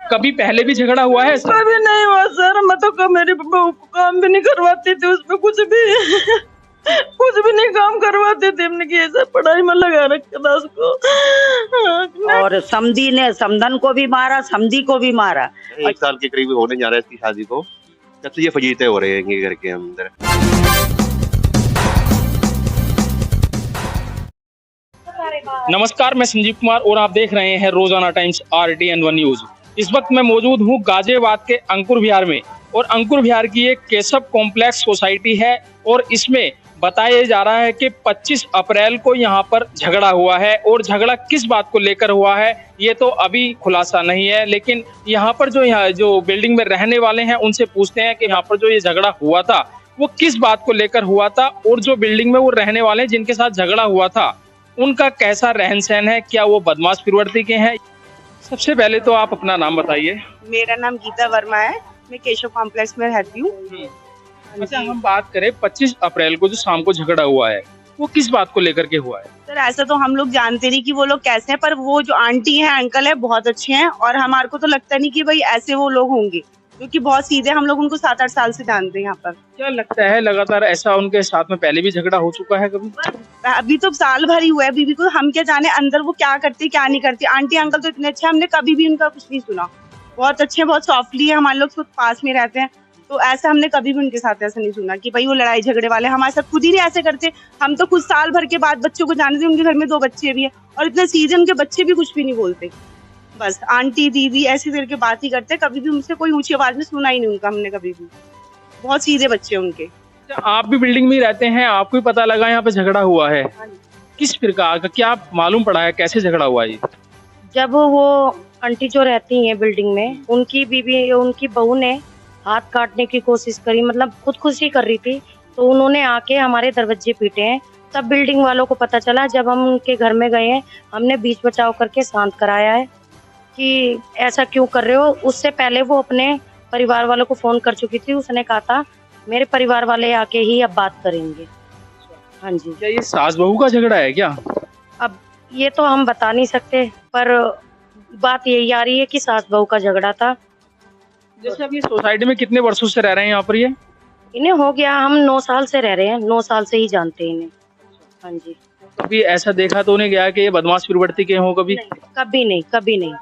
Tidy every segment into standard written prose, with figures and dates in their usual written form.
कभी पहले भी झगड़ा हुआ है ऐसा? कभी नहीं हुआ सर, मैं तो मेरी बहू को काम भी नहीं करवाती थी, उसमें कुछ भी कुछ भी नहीं काम करवाती थी, हमने की ऐसा पढ़ाई में लगा रखा था उसको। और समधी ने समधन को भी मारा, समधी को भी मारा। 1 साल के करीब होने जा रहा है इसकी शादी को, जब से ये फजीते हो रहे हैं घर के अंदर। नमस्कार, मैं संजीव कुमार और आप देख रहे हैं रोजाना टाइम्स RTN1 न्यूज। इस वक्त मैं मौजूद हूं गाजियाबाद के अंकुर विहार में, और अंकुर विहार की एक केशव कॉम्प्लेक्स सोसाइटी है, और इसमें बताया जा रहा है कि 25 अप्रैल को यहां पर झगड़ा हुआ है, और झगड़ा किस बात को लेकर हुआ है ये तो अभी खुलासा नहीं है। लेकिन यहां पर जो बिल्डिंग में रहने वाले हैं उनसे पूछते हैं कि यहाँ पर जो ये झगड़ा हुआ था वो किस बात को लेकर हुआ था, और जो बिल्डिंग में वो रहने वाले हैं जिनके साथ झगड़ा हुआ था उनका कैसा रहन सहन है, क्या वो बदमाश प्रवृत्ति के हैं। सबसे पहले तो आप अपना नाम बताइए। मेरा नाम गीता वर्मा है, मैं केशव कॉम्प्लेक्स में रहती हूँ। अच्छा, हम बात करें 25 अप्रैल को जो शाम को झगड़ा हुआ है वो किस बात को लेकर के हुआ है? सर ऐसा तो हम लोग जानते नहीं कि वो लोग कैसे हैं, पर वो जो आंटी है अंकल है बहुत अच्छे हैं, और हमारे को तो लगता नहीं कि भाई ऐसे वो लोग होंगे, क्योंकि बहुत सीधे, हम लोग उनको 7-8 साल से जानते हैं यहाँ पर। क्या लगता है लगातार ऐसा उनके साथ में पहले भी झगड़ा हो चुका है कभी? अभी तो साल भर ही हुआ है बीबी को, हम क्या जाने अंदर वो क्या करते क्या नहीं करते। आंटी अंकल तो इतने अच्छे, हमने कभी भी उनका कुछ नहीं सुना, बहुत अच्छे, बहुत सॉफ्टली है, हमारे लोग खुद पास में रहते हैं, तो ऐसा हमने कभी भी उनके साथ ऐसा नहीं सुना कि भाई वो लड़ाई झगड़े वाले। हमारे साथ खुद ही नहीं ऐसे करते, हम तो खुद साल भर के बाद बच्चों को जानते हैं, उनके घर में 2 बच्चे भी है, और इतने सीधे उनके बच्चे भी कुछ भी नहीं बोलते, बस आंटी दीदी ऐसी करके बात ही करते। कभी भी उनसे कोई ऊंची आवाज में सुना ही नहीं उनका हमने कभी भी, बहुत सीधे बच्चे उनके। आप भी बिल्डिंग में ही रहते हैं, आपको ही पता लगा यहाँ पे झगड़ा हुआ है, किस प्रकार का क्या मालूम पड़ा है, कैसे झगड़ा हुआ है? जब वो आंटी जो रहती हैं बिल्डिंग में, उनकी बीबी, उनकी बहू ने हाथ काटने की कोशिश करी, मतलब खुदकुशी कर रही थी, तो उन्होंने आके हमारे दरवाजे पीटे हैं। तब बिल्डिंग वालों को पता चला, जब हम उनके घर में गए हैं, हमने बीच बचाव करके शांत कराया है कि ऐसा क्यों कर रहे हो। उससे पहले वो अपने परिवार वालों को फोन कर चुकी थी, उसने कहा था मेरे परिवार वाले आके ही अब बात करेंगे। हाँ जी। क्या ये सास बहू का झगड़ा है क्या? अब ये तो हम बता नहीं सकते, पर बात यही आ रही है कि सास बहू का झगड़ा था। जैसे अब ये सोसाइटी में कितने वर्षों से रह रहे हैं यहाँ पर? ये इन्हें हो गया, हम 9 साल से रह रहे हैं, 9 साल से ही जानते हैं इन्हें। हाँ जी। कभी ऐसा देखा तो नहीं गया कि ये बदमाश प्रवृत्ति के हों कभी? कभी नहीं, कभी नहीं,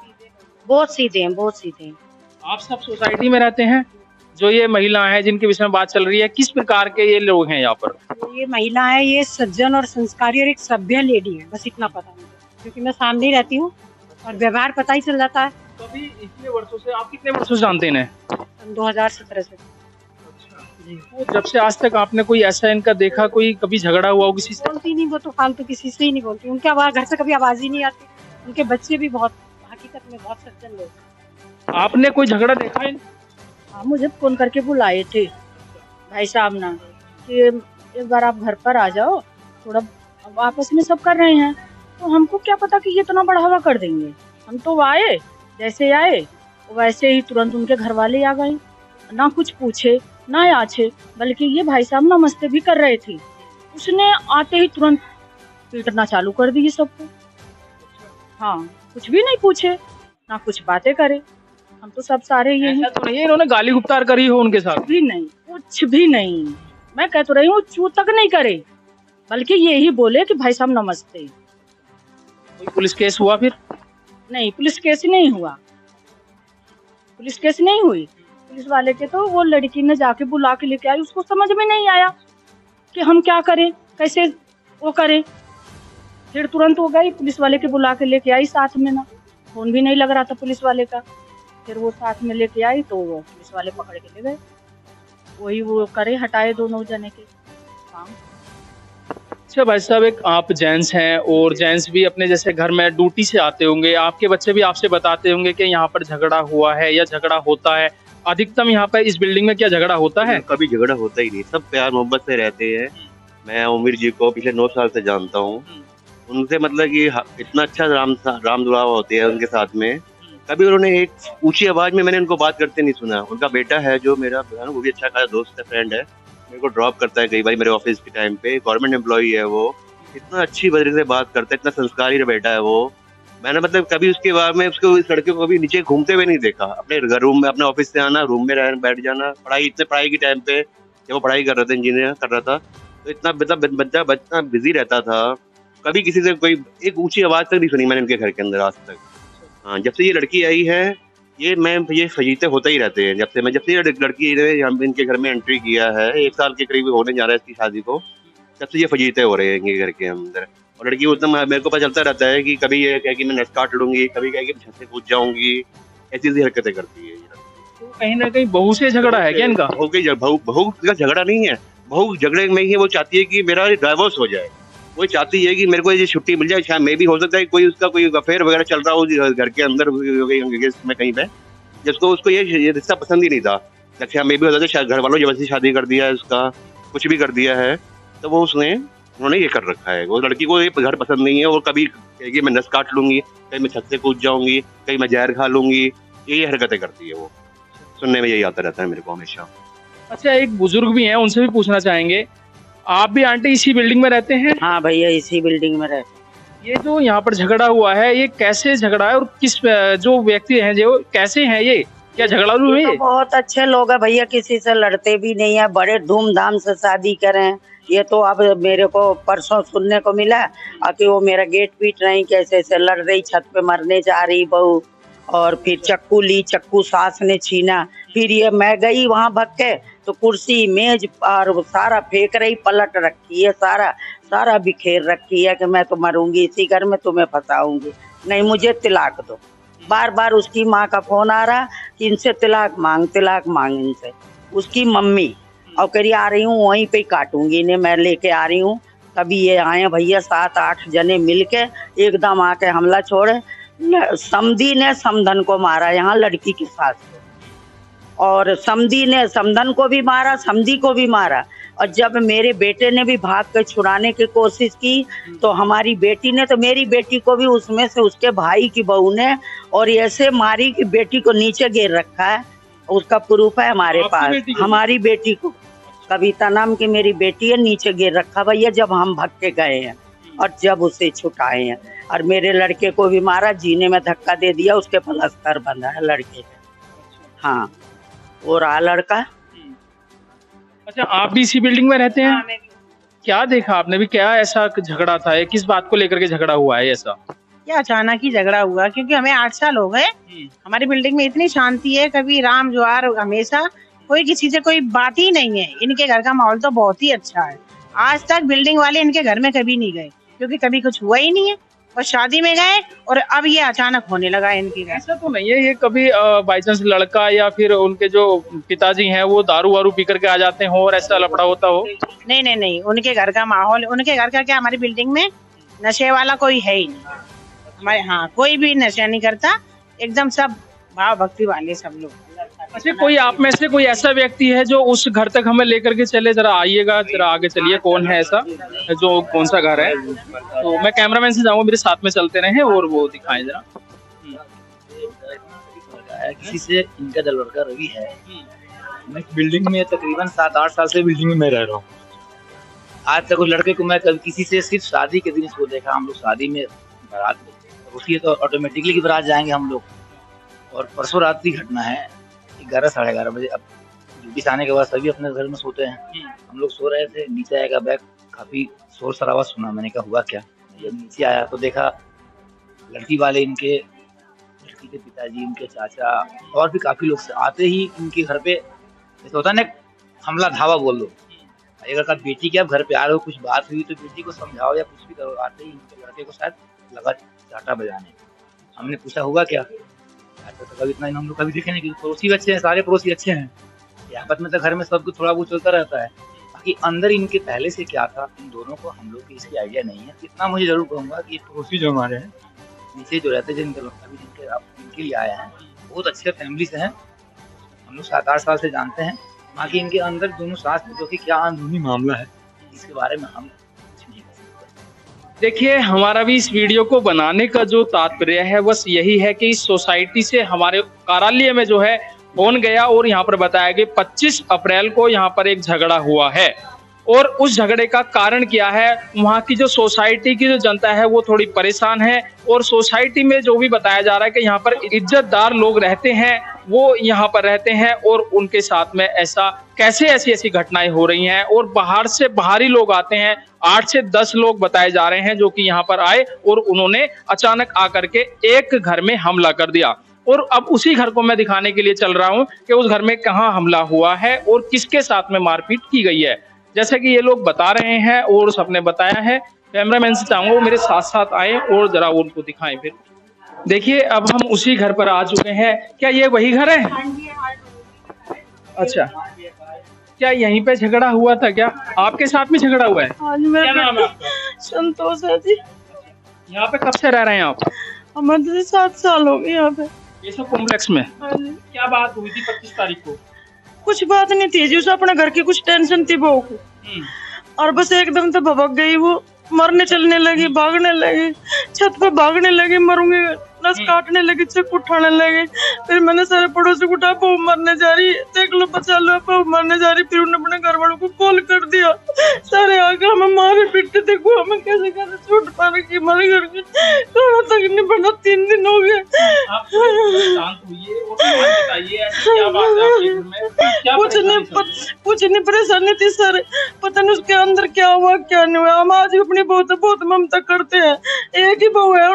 बहुत सीधे हैं, बहुत सीधे हैं। आप सब सोसाइटी में रहते हैं? जो ये महिला है जिनके विषय में बात चल रही है, किस प्रकार के ये लोग हैं यहाँ पर? ये महिला है, ये सज्जन और संस्कारी और एक सभ्य लेडी है, बस इतना पता नहीं, क्योंकि मैं सामने ही रहती हूँ और व्यवहार पता ही चल जाता है। कभी इतने वर्षों से, आप कितने वर्षों से जानते हैं? 2017 से। तो जब से आज तक आपने कोई ऐसा इनका देखा, कोई कभी झगड़ा हुआ हो किसी से? बोलती नहीं, वो तो फालतू किसी से ही नहीं बोलती, उनके आवाज घर से कभी आवाज ही नहीं आती। उनके बच्चे भी बहुत, हकीकत में बहुत सज्जन लोग। आपने कोई झगड़ा देखा है? हाँ, मुझे फोन करके बुलाए थे भाई साहब ना कि एक बार आप घर पर आ जाओ, थोड़ा अब आपस में सब कर रहे हैं, तो हमको क्या पता कि ये इतना बढ़ावा कर देंगे। हम तो आए, जैसे आए वैसे ही तुरंत उनके घर वाले आ गए, ना कुछ पूछे ना आछे, बल्कि ये भाई साहब नमस्ते भी कर रहे थे, उसने आते ही तुरंत पीटना चालू कर दी सबको। हाँ, कुछ भी नहीं पूछे ना कुछ बातें करे, हम तो सब सारे ये ऐसा तो नहीं है इन्होंने गाली गुप्तार करी हो उनके साथ? भी नहीं, कुछ भी नहीं, मैं कह तो रही हूँ चू तक नहीं करे, बल्कि यही बोले कि भाई साहब नमस्ते। कोई पुलिस केस हुआ फिर? नहीं, पुलिस केस नहीं हुआ, पुलिस केस नहीं हुई। पुलिस वाले के तो वो लड़की ने जाके बुला के लेके आई, उसको समझ में नहीं आया कि हम क्या करें, कैसे वो करें, फिर तुरंत हो गई, पुलिस वाले के बुला के लेके आई साथ में, ना फोन भी नहीं लग रहा था पुलिस वाले का, फिर वो साथ में लेके आई तो वो पुलिस वाले पकड़ के ले गए, वही वो करे, हटाए दोनों जने के काम। अच्छा भाई साहब, एक आप जेंट्स हैं और जेंट्स भी अपने जैसे घर में ड्यूटी से आते होंगे, आपके बच्चे भी आपसे बताते होंगे कि यहाँ पर झगड़ा हुआ है या झगड़ा होता है। अधिकतम यहाँ पर इस बिल्डिंग में क्या झगड़ा होता है? कभी झगड़ा होता ही नहीं, सब प्यार मोहब्बत से रहते हैं। मैं उमिर जी को पिछले 9 साल से जानता हूँ, उनसे मतलब कि इतना अच्छा राम दुलावा होते हैं उनके साथ में। कभी उन्होंने एक ऊंची आवाज में मैंने उनको बात करते नहीं सुना। उनका बेटा है जो मेरा, वो भी अच्छा खासा दोस्त है, फ्रेंड है, मेरे को ड्रॉप करता है कई बार मेरे ऑफिस के टाइम पे, गवर्नमेंट एम्प्लॉई है वो, इतना अच्छी तरीके से बात करता है, इतना संस्कारी बेटा है वो, मैंने मतलब कभी उसके बाद में उसको इस लड़के को कभी नीचे घूमते हुए नहीं देखा। अपने घर रूम में, अपने ऑफिस से आना, रूम में रहना, बैठ जाना, पढ़ाई के टाइम पे जब वो पढ़ाई कर रहा था, इंजीनियर कर रहा था, तो इतना मतलब बच्चा बिजी रहता था। कभी किसी से कोई एक ऊंची आवाज तक नहीं सुनी मैंने इनके घर के अंदर आज तक। हाँ, जब से ये लड़की आई है, ये फजीते होते ही रहते हैं। जब से ये लड़की ने इनके घर में एंट्री किया है, 1 साल के करीब होने जा रहा है इसकी शादी को, तब से ये फजीते हो रहे हैं इनके घर के अंदर। और लड़की उतना मेरे को पता चलता रहता है कि कभी ये कहे कि मैं नस काट लूंगी, कभी कहे कि छत से कूद जाऊंगी, ऐसी हरकतें करती है ये। तो कहीं ना कहीं बहू से झगड़ा है क्या इनका? बहू का झगड़ा नहीं है, बहू झगड़े में ही है। वो चाहती है कि मेरा डाइवोर्स हो जाए, वो चाहती है कि मेरे को ये छुट्टी मिल जाए। शायद मे भी हो सकता है कोई उसका कोई अफेयर वगैरह चल रहा हो घर के अंदर में कहीं पे, जिसको उसको ये रिश्ता पसंद ही नहीं था। अच्छा, मे भी हो सकता है घर वालों जबरदस्ती शादी कर दिया है, उसका कुछ भी कर दिया है, तो वो उन्होंने ये कर रखा है। वो लड़की को ये घर पसंद नहीं है, और कभी कहेगी मैं नस काट लूंगी, कहीं मैं छत से कूद जाऊंगी, कहीं मैं जहर खा लूंगी, ये हरकतें करती है। वो सुनने में यही आता रहता है मेरे को हमेशा। अच्छा, एक बुजुर्ग भी हैं, उनसे भी पूछना चाहेंगे। आप भी आंटी इसी बिल्डिंग में रहते हैं? हाँ भैया, इसी बिल्डिंग में रहते। ये जो यहाँ पर झगड़ा हुआ है, ये कैसे झगड़ा है और किस जो व्यक्ति हैं जो कैसे हैं, ये क्या झगड़ालू है? तो बहुत अच्छे लोग हैं भैया, किसी से लड़ते भी नहीं है, बड़े धूमधाम से शादी करें। ये तो अब मेरे को परसों सुनने को मिला कि वो मेरा गेट पीट रही, कैसे से लड़ रही, छत पे मरने जा रही बहू, और फिर चक्कू सास ने छीना। फिर ये मैं गई वहाँ भग के, तो कुर्सी मेज और सारा फेंक रही, पलट रखी है, सारा बिखेर रखी है कि मैं तो मरूंगी इसी घर में, तुम्हें फंसाऊंगी, नहीं मुझे तिलाक दो। बार बार उसकी माँ का फोन आ रहा कि इनसे तिलाक मांग इनसे। उसकी मम्मी और करी आ रही हूँ, वहीं पे काटूंगी इन्हें, मैं लेके आ रही हूँ। कभी ये आए भैया 7-8 जने मिलके एकदम आके हमला छोड़े। समधी ने समधन को मारा, यहाँ लड़की के साथ, और समधी ने समधन को भी मारा, समधी को भी मारा। और जब मेरे बेटे ने भी भाग कर छुड़ाने की कोशिश की, तो हमारी बेटी ने, तो मेरी बेटी को भी उसमें से उसके भाई की बहू ने और ऐसे मारी कि बेटी को नीचे गिर रखा है। उसका प्रूफ है हमारे पास। हमारी बेटी को, कविता नाम की मेरी बेटी है, नीचे गिर रखा भैया, जब हम भग के गए हैं और जब उसे छुटाए हैं। और मेरे लड़के को भी मारा, जीने में धक्का दे दिया, उसके प्लास्टर बंधा है लड़के का। हाँ, वो रहा लड़का। अच्छा, आप भी इसी बिल्डिंग में रहते हैं? हाँ, मैं भी। क्या देखा आपने भी, क्या ऐसा झगड़ा था, किस बात को लेकर के झगड़ा हुआ है ऐसा? क्या अचानक ही झगड़ा हुआ, क्योंकि हमें 8 साल हो गए, हमारी बिल्डिंग में इतनी शांति है, कभी राम जुआर, हमेशा कोई किसी से कोई बात ही नहीं है। इनके घर का माहौल तो बहुत ही अच्छा है। आज तक बिल्डिंग वाले इनके घर में कभी नहीं गए, क्योंकि कभी कुछ हुआ ही नहीं है। और शादी में गए और अब ये अचानक होने लगा है इनके घर। ऐसा तो नहीं है ये कभी बाई चांस लड़का या फिर उनके जो पिताजी हैं वो दारू वारू पी करके आ जाते हो और ऐसा लफड़ा होता हो? नहीं, उनके घर का माहौल, उनके घर का क्या, हमारी बिल्डिंग में नशे वाला कोई है ही नहीं हमारे। हाँ, कोई भी नशा नहीं करता, एकदम सब भाव भक्ति वाले सब लोग। अच्छा, कोई आप में से कोई ऐसा व्यक्ति है जो उस घर तक हमें लेकर के चले? जरा आइएगा, जरा आगे चलिए, कौन है ऐसा, जो कौन सा घर है? तो मैं कैमरामैन से जाऊंगा, मेरे साथ में चलते रहे और वो दिखाएं जरा। किसी से इनका लड़का रवि है। मैं बिल्डिंग में तकरीबन 7-8 साल से बिल्डिंग में मैं रह रहा हूँ। आज तक उस लड़के को मैं कभी किसी से, सिर्फ शादी के दिन इसको देखा। हम लोग शादी में बारात रुकी तो ऑटोमेटिकली की बारात जाएंगे हम लोग। और परसों रात की घटना है, 11 साढ़े 11 बजे। अब ड्यूटी से आने के बाद सभी अपने घर में सोते हैं, हम लोग सो रहे थे। नीचे आएगा बैग, काफी शोर शराबा सुना। मैंने कहा हुआ क्या? जब नीचे आया तो देखा लड़की वाले, इनके लड़की के पिताजी, इनके चाचा और भी काफी लोग से आते ही इनके घर पे, जैसे होता है ना, हमला धावा बोल दो। अगर कहा बेटी के आप घर पे आ रहे हो, कुछ बात हुई तो बेटी को समझाओ या कुछ भी करो। आते ही इनके लड़के को शायद लगा चाटा बजाने। हमने पूछा हुआ क्या? तो कभी इतना हम लोग कभी देखे नहीं, क्योंकि पड़ोसी अच्छे हैं, सारे पड़ोसी अच्छे हैं। आपस में तो घर में सब कुछ थोड़ा बहुत चलता रहता है। बाकी अंदर इनके पहले से क्या था, इन दोनों को हम लोग की इसकी आइडिया नहीं है। इतना मुझे जरूर कहूँगा कि पड़ोसी जो हमारे हैं नीचे जो रहते हैं, जिनके लिए आए हैं, बहुत अच्छे फैमिली से हैं। हम लोग 7-8 साल से जानते हैं। बाकी इनके अंदर दोनों सास जो कि क्या अंदरूनी मामला है, इसके बारे में हम देखिए, हमारा भी इस वीडियो को बनाने का जो तात्पर्य है बस यही है कि इस सोसाइटी से हमारे कार्यालय में जो है फोन गया और यहाँ पर बताया कि 25 अप्रैल को यहाँ पर एक झगड़ा हुआ है। और उस झगड़े का कारण क्या है, वहाँ की जो सोसाइटी की जो जनता है वो थोड़ी परेशान है। और सोसाइटी में जो भी बताया जा रहा है कि यहाँ पर इज्जतदार लोग रहते हैं, वो यहाँ पर रहते हैं और उनके साथ में ऐसा कैसे ऐसी घटनाएं हो रही हैं। और बाहर से बाहरी लोग आते हैं, 8 से 10 लोग बताए जा रहे हैं जो कि यहाँ पर आए और उन्होंने अचानक आकर के एक घर में हमला कर दिया। और अब उसी घर को मैं दिखाने के लिए चल रहा हूँ कि उस घर में कहाँ हमला हुआ है और किसके साथ में मारपीट की गई है, जैसे कि ये लोग बता रहे हैं और सबने बताया है। कैमरामैन से चाहूंगा वो मेरे साथ साथ आए और जरा उनको दिखाएं। फिर देखिए अब हम उसी घर पर आ चुके हैं। क्या ये वही घर है? अच्छा, क्या यहीं पे झगड़ा हुआ था? क्या आपके साथ में झगड़ा हुआ है? क्या नाम है आपका? संतोष है जी। यहाँ पे कब से रह रहे हैं आप? हमारे 7 साल हो गए यहाँ पे। ये सब कॉम्प्लेक्स में? क्या बात हुई थी 25 तारीख को? कुछ बात नहीं थी जी, उसे अपने घर की कुछ टेंशन थी बहू को, और बस एकदम से भबक गई वो, मरने चलने लगी, भागने लगी, छत पे भागने लगी, मरूंगी, नस काटने लगी, चक उठाने लगी। फिर मैंने सारे पड़ोसी को उठा, बहू मरने जा रही, देख लो बचा लो, बहू मरने जा रही। फिर उन्होंने अपने घर वालों को कॉल कर दिया, सारे आके हमें मारे पीटते, देखो हमें कैसे कैसे चोट पा रखी, हमारे घर की खाना तक नहीं बना, 3 दिन हो गए। कुछ नहीं परेशानी थी सर, पता नहीं उसके अंदर क्या हुआ क्या नहीं हुआ। हम आज भी अपनी बहुत ममता करते हैं, एक ही बहू है,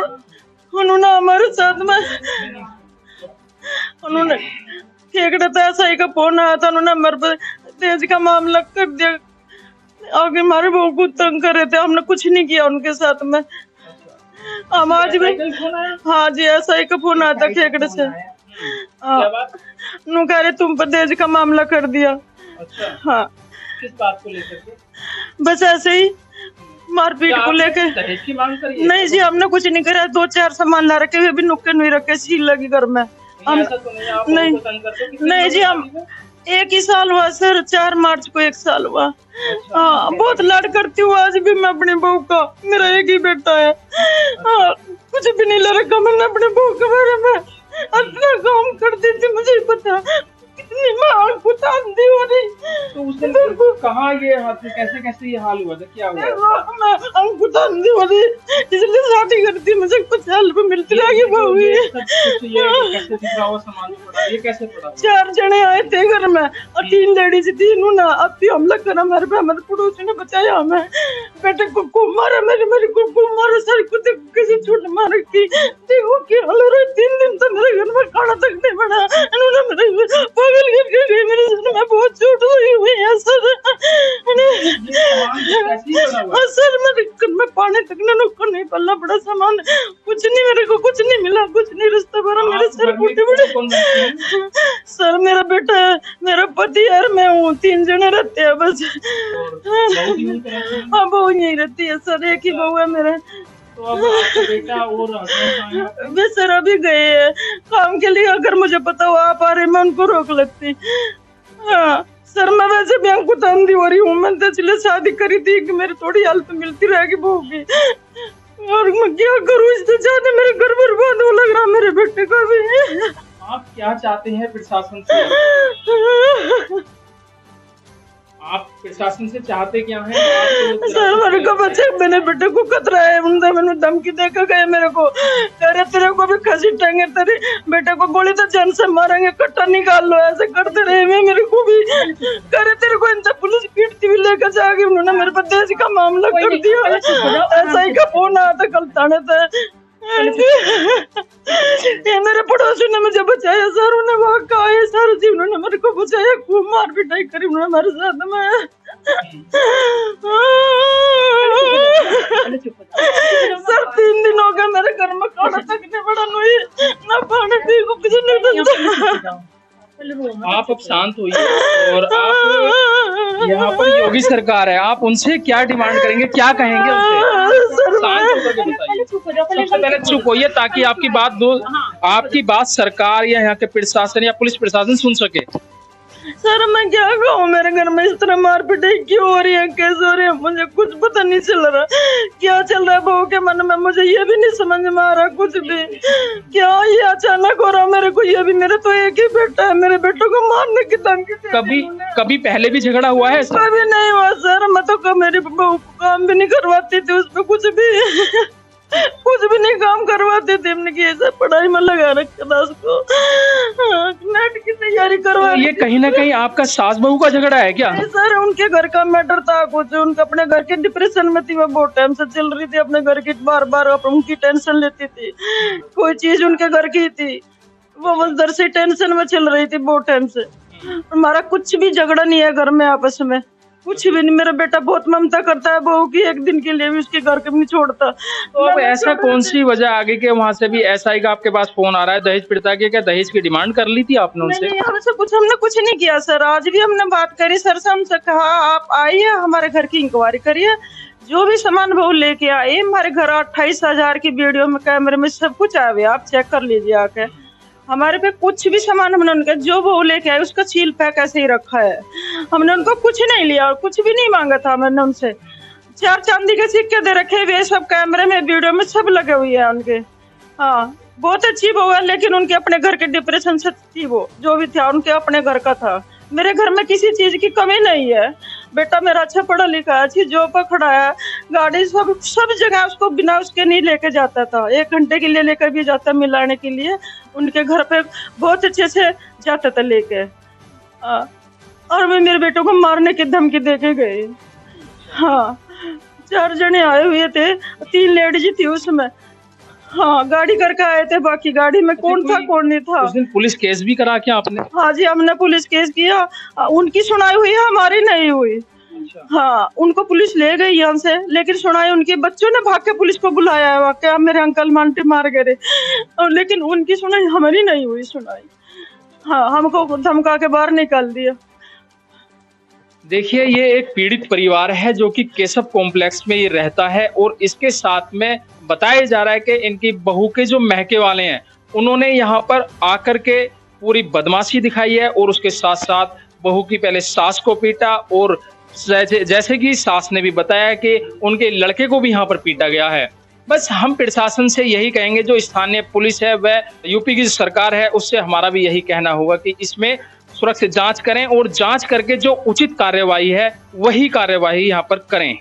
उन्होंने हमारे साथ में उन्होंने फेंकड़ा था, ऐसा ही का फोन आया था, उन्होंने हमारे पर तेज का मामला कर दिया, आगे हमारे बहू को तंग कर रहे थे, हमने कुछ नहीं किया उनके साथ में। हम आज भी, हाँ जी ऐसा ही का फोन आया था खेकड़े से, नु कह रहे तुम पर तेज का मामला कर दिया। हाँ, किस बात को लेकर? बस ऐसे ही मारपीट को लेके। नहीं जी हमने कुछ नहीं करा, 2-4 सामान ला रखे हुए भी, नुक्के नहीं रखे, सील लगी घर में। हम नहीं जी, हम 1 ही साल हुआ सर, 4 मार्च को 1 साल हुआ। हाँ, बहुत लाड करती हूँ आज भी मैं अपनी बहू का, मेरा एक ही बेटा है। हाँ, कुछ भी नहीं ला रखा मैंने अपने बहू के बारे में, अपना काम करती थी, मुझे पता कितनी मार कुछ आंधी हो रही। तो उस दिन कहाँ ये हाथ में कैसे ये हाल हुआ था, क्या हुआ? मैं कुछ आंधी हो रही, इसलिए शादी करती, मुझे कुछ हेल्प मिलती रहेगी बहू। ये कैसे पड़ा? 4 जने आए थे घर में और 3 लेडीज थी, इन्होंने अब भी हमला करा हमारे पे, हमारे पड़ोसी ने बचाया हमें। बेटे को मारा, मेरे को मारा, सर को किसी छूट मार की, देखो क्या हाल हो रहा है। 3 दिन तक मेरे घर में खाना तक नहीं बना, इन्होंने मेरे पागल करके गई, मेरे सर में बहुत चोट लगी हुई है सर। सर मैं पानी तक नहीं पल्ला बड़ा सामान, कुछ नहीं, मेरे को कुछ नहीं मिला, कुछ नहीं, रिश्ता भरा, मेरे सर फूटे बड़े। सर मेरा बेटा है, मेरा पति है, मैं हूँ, 3 जने रहते हैं बस। हाँ बहू यही रहती है सर, एक ही बहू है मेरे। तो अब आपका बेटा और वे सर अभी गए हैं काम के लिए, अगर मुझे पता हो आप आ रहे मैं उनको रोक लेती। हाँ सर मैं वैसे भी अंकु तंदी हो रही हूँ, मैंने तो इसलिए शादी करी थी कि मेरी थोड़ी हेल्प मिलती रहेगी बहू की, और मैं क्या करूँ, इससे ज्यादा मेरे घर बर्बाद हो लग रहा मेरे बेटे का भी। आप क्या चाहते हैं प्रशासन से? आप प्रशासन से चाहते क्या हैं? सर मेरे को बच्चे, मैंने बेटे को खतरा है, उनसे मैंने धमकी देकर गए, मेरे को कह रहे तेरे को भी खसी टंगे, तेरे बेटे को गोली तो जान से मारेंगे, कट्टा निकाल लो, ऐसे करते रहे। मैं मेरे को भी कह रहे तेरे को इनसे पुलिस पीटती हुई लेकर जाके, उन्होंने मेरे पर देश का मामला कर दिया। ऐसा ही का फोन आया था कल थाने से, ये मेरे पड़ोसी ने मुझे बचाया सर, उन्हें वहाँ कहा है सर जी, उन्होंने मेरे को बचाया, खूब मार पिटाई करी उन्होंने मेरे साथ में। सर 3 दिन हो गए मेरे घर में खाना तक नहीं बना, ना पानी पी को कुछ नहीं। आप अब शांत होइए, और आप यहाँ पर योगी सरकार है, आप उनसे क्या डिमांड करेंगे, क्या कहेंगे उनसे? शांत होकर के बताइए। सबसे पहले चुप होइए ताकि आपकी बात सरकार या यहाँ के प्रशासन या पुलिस प्रशासन सुन सके। सर मैं क्या कहूँ, मेरे घर में इस तरह मारपीट क्यों हो रही है, कैसे हो रही है, मुझे कुछ पता नहीं चल रहा। क्या चल रहा है बहू के मन में, मुझे ये भी नहीं समझ में आ रहा कुछ भी। क्या ये अचानक हो रहा मेरे को, ये भी मेरे तो एक ही बेटा है, मेरे बेटों को मारने की धमकी दे दी। कभी पहले भी झगड़ा हुआ है सर? कभी नहीं हुआ सर, मैं तो मेरी बहू को काम भी नहीं करवाती थी, उसमें कुछ भी नहीं काम करवाते थे। हमने की ऐसा पढ़ाई में लगा रखा था उसको, नेट की तैयारी करवा। ये कहीं ना कहीं आपका सास बहू का झगड़ा है क्या? सर उनके घर का मैटर था कुछ, उनका अपने घर के डिप्रेशन में थी, वो बहुत टाइम से चल रही थी अपने घर की, बार बार उनकी टेंशन लेती थी, कोई चीज उनके घर की थी, वो उधर से टेंशन में चल रही थी बहुत टाइम से। हमारा कुछ भी झगड़ा नहीं है घर में आपस में, कुछ भी नहीं। मेरा बेटा बहुत ममता करता है बहू की, एक दिन के लिए भी उसके घर के नहीं छोड़ता। तो अब ऐसा कौन सी वजह आगे के वहाँ से भी एसआई का आपके पास फोन आ रहा है दहेज पीड़िता के? क्या दहेज की डिमांड कर ली थी आपने उनसे? नहीं, हमने कुछ नहीं किया सर। आज भी हमने बात करी सर से, हमसे कहा आप आइए हमारे घर की इंक्वायरी करिए, जो भी सामान बहू लेके आए हमारे घर 28,000 की वीडियो में कैमरे में सब कुछ आया हुआ, आप चेक कर लीजिए आके। हमारे पे कुछ भी सामान हमने उनका जो वो लेके आए उसका सील पैक ऐसे ही रखा है, हमने उनको कुछ नहीं लिया और कुछ भी नहीं मांगा था मैंने उनसे। 4 चांदी के सिक्के दे रखे हुए, सब कैमरे में वीडियो में सब लगे हुए हैं उनके। हाँ बहुत अच्छी बहू है, लेकिन उनके अपने घर के डिप्रेशन से थी, वो जो भी था उनके अपने घर का था। मेरे घर में किसी चीज की कमी नहीं है, बेटा मेरा अच्छा पढ़ा लिखा है, अच्छी जॉब पर खड़ा है, गाड़ी सब जगह उसको बिना उसके नहीं लेके जाता था, 1 घंटे के लिए लेकर भी जाता मिलाने के लिए, उनके घर पे बहुत अच्छे से जाता था लेके। और वे मेरे बेटों को मारने की धमकी दे के गए। हाँ 4 जने आए हुए थे, 3 लेडीज थी उसमें। हाँ गाड़ी करके आए थे, बाकी गाड़ी में कौन था कौन नहीं था। उस दिन पुलिस केस भी करा क्या आपने? हाँ जी हमने पुलिस केस किया, उनकी सुनाई हुई है, हमारी नहीं हुई। हाँ उनको पुलिस ले गई यहाँ से, लेकिन सुनाई उनके बच्चों ने भाग के पुलिस को बुलाया है, वाकई मेरे अंकल आंटी मार गए, और लेकिन उनकी सुनाई हमारी नहीं हुई सुनाई। हाँ हमको धमका के बाहर निकाल दिया। देखिए ये एक पीड़ित परिवार है जो कि केशव कॉम्प्लेक्स में ये रहता है, और इसके साथ में बताया जा रहा है कि इनकी बहू के जो महके वाले हैं उन्होंने यहाँ पर आकर के पूरी बदमाशी दिखाई है, और उसके साथ साथ बहू की पहले सास को पीटा, और जैसे कि सास ने भी बताया कि उनके लड़के को भी यहाँ पर पीटा गया है। बस हम प्रशासन से यही कहेंगे, जो स्थानीय पुलिस है वह यूपी की सरकार है, उससे हमारा भी यही कहना होगा कि इसमें सुरक्षित जांच करें, और जांच करके जो उचित कार्यवाही है वही कार्यवाही यहाँ पर करें।